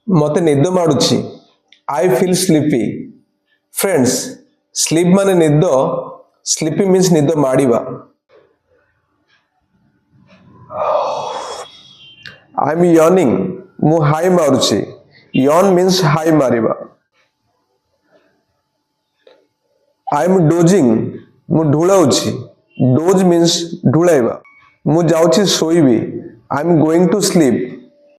मते निद माडुची I feel sleepy friends sleep माने निद स्लीपी मीन्स निद माडिबा आई एम यॉर्निंग मु हाई मारुची यॉन मीन्स हाई मारिबा आई एम डोजिंग मु ढुलाउची डोज मीन्स ढुलाइबा मु जाउची सोइबी I am going to sleep